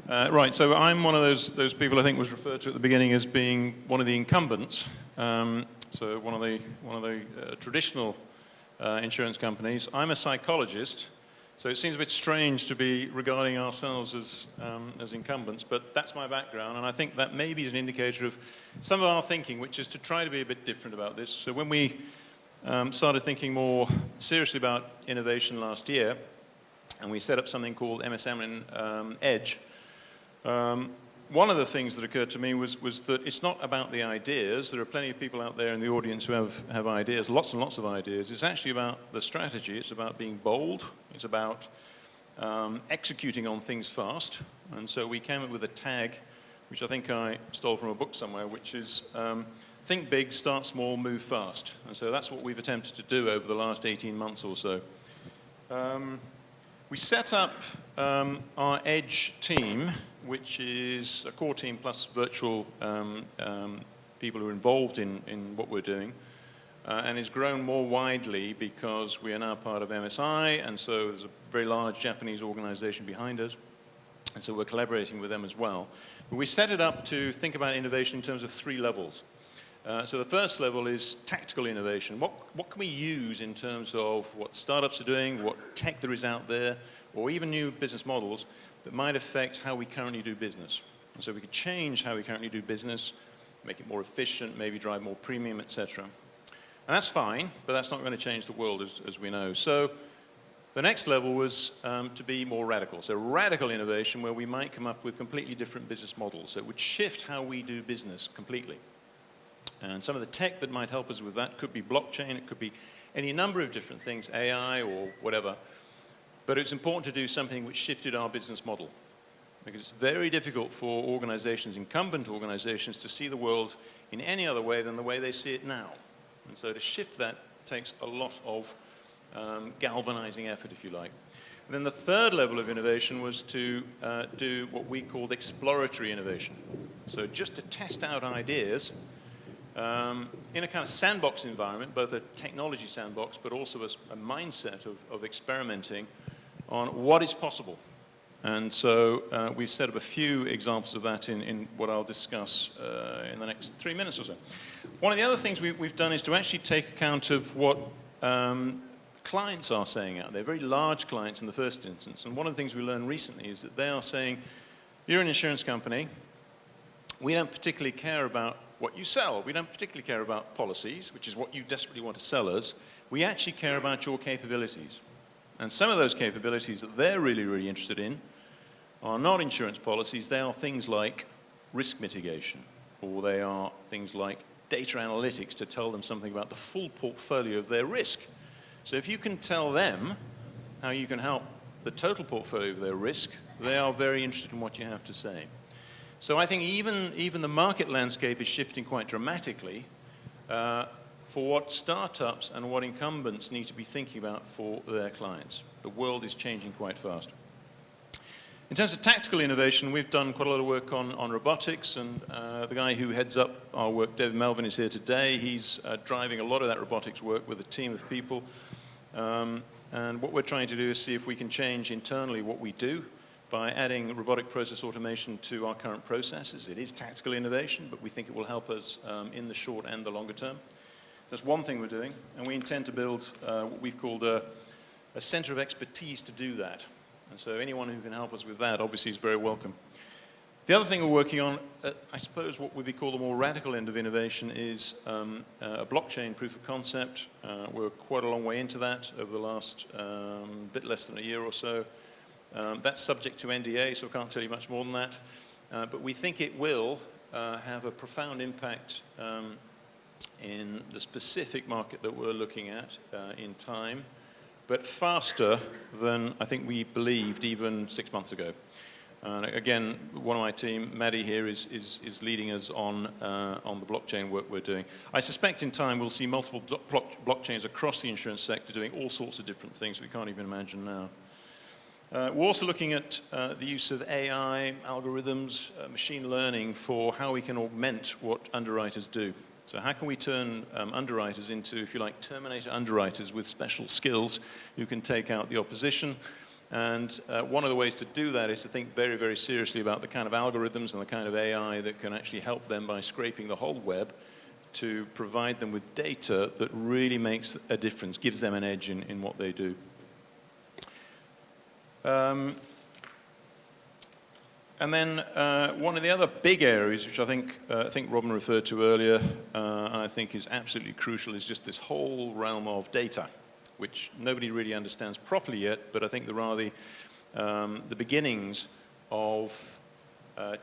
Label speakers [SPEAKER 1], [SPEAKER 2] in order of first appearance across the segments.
[SPEAKER 1] Right, so I'm one of those people I think was referred to at the beginning as being one of the incumbents. So one of the traditional insurance companies. I'm a psychologist, so it seems a bit strange to be regarding ourselves as incumbents, but that's my background, and I think that maybe is an indicator of some of our thinking, which is to try to be a bit different about this. So when we started thinking more seriously about innovation last year, and we set up something called MS Amlin Edge. One of the things that occurred to me was that it's not about the ideas. There are plenty of people out there in the audience who have ideas, lots and lots of ideas. It's actually about the strategy. It's about being bold. It's about executing on things fast. And so we came up with a tag, which I think I stole from a book somewhere, which is think big, start small, move fast. And so that's what we've attempted to do over the last 18 months or so. We set up our Edge team, which is a core team plus virtual people who are involved in what we're doing, and it's grown more widely because we are now part of MSI, and so there's a very large Japanese organization behind us, and so we're collaborating with them as well. But we set it up to think about innovation in terms of 3 levels. So the first level is tactical innovation. What can we use in terms of what startups are doing, what tech there is out there, or even new business models that might affect how we currently do business. And so we could change how we currently do business, make it more efficient, maybe drive more premium, etc. And that's fine, but that's not going to change the world as we know. So the next level was to be more radical. So radical innovation where we might come up with completely different business models. So it would shift how we do business completely. And some of the tech that might help us with that could be blockchain, it could be any number of different things, AI or whatever. But it's important to do something which shifted our business model. Because it's very difficult for organizations, incumbent organizations, to see the world in any other way than the way they see it now. And so to shift that takes a lot of galvanizing effort, if you like. And then the third level of innovation was to do what we called exploratory innovation. So just to test out ideas in a kind of sandbox environment, both a technology sandbox, but also a mindset of experimenting on what is possible. And so we've set up a few examples of that in what I'll discuss in the next 3 minutes or so. One of the other things we've done is to actually take account of what clients are saying out there, very large clients in the first instance. And one of the things we learned recently is that they are saying, you're an insurance company, we don't particularly care about what you sell. We don't particularly care about policies, which is what you desperately want to sell us. We actually care about your capabilities. And some of those capabilities that they're really, really interested in are not insurance policies. They are things like risk mitigation, or they are things like data analytics to tell them something about the full portfolio of their risk. So if you can tell them how you can help the total portfolio of their risk, they are very interested in what you have to say. So I think even the market landscape is shifting quite dramatically for what startups and what incumbents need to be thinking about for their clients. The world is changing quite fast. In terms of tactical innovation, we've done quite a lot of work on robotics, and the guy who heads up our work, David Melvin, is here today. He's driving a lot of that robotics work with a team of people. And what we're trying to do is see if we can change internally what we do by adding robotic process automation to our current processes. It is tactical innovation, but we think it will help us in the short and the longer term. That's one thing we're doing, and we intend to build what we've called a center of expertise to do that. And so anyone who can help us with that obviously is very welcome. The other thing we're working on, I suppose what would be called the more radical end of innovation, is a blockchain proof of concept. We're quite a long way into that over the last bit less than a year or so. That's subject to NDA, so I can't tell you much more than that. But we think it will have a profound impact in the specific market that we're looking at in time, but faster than I think we believed even 6 months ago. Again, one of my team, Maddie here, is leading us on the blockchain work we're doing. I suspect in time we'll see multiple blockchains across the insurance sector doing all sorts of different things we can't even imagine now. We're also looking at the use of AI, algorithms, machine learning for how we can augment what underwriters do. So how can we turn underwriters into, if you like, Terminator underwriters with special skills who can take out the opposition And one of the ways to do that is to think very, very seriously about the kind of algorithms and the kind of AI that can actually help them by scraping the whole web to provide them with data that really makes a difference, gives them an edge in what they do. And then one of the other big areas, which I think Robin referred to earlier, and I think is absolutely crucial, is just this whole realm of data, which nobody really understands properly yet, but I think there are the beginnings of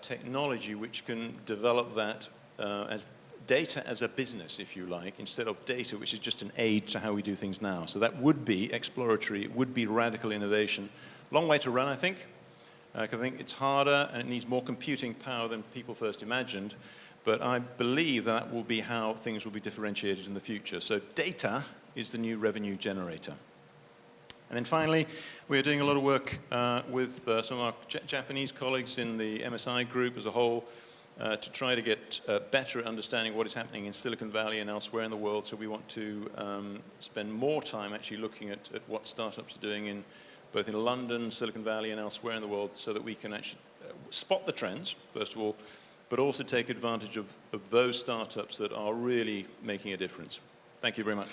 [SPEAKER 1] technology which can develop that as data as a business, if you like, instead of data which is just an aid to how we do things now. So that would be exploratory, it would be radical innovation. Long way to run, I think. I think it's harder and it needs more computing power than people first imagined, but I believe that will be how things will be differentiated in the future. So data is the new revenue generator. And then finally, we are doing a lot of work with some of our Japanese colleagues in the MSI group as a whole to try to get better at understanding what is happening in Silicon Valley and elsewhere in the world. So we want to spend more time actually looking at what startups are doing in both in London, Silicon Valley, and elsewhere in the world, so that we can actually spot the trends, first of all, but also take advantage of those startups that are really making a difference. Thank you very much.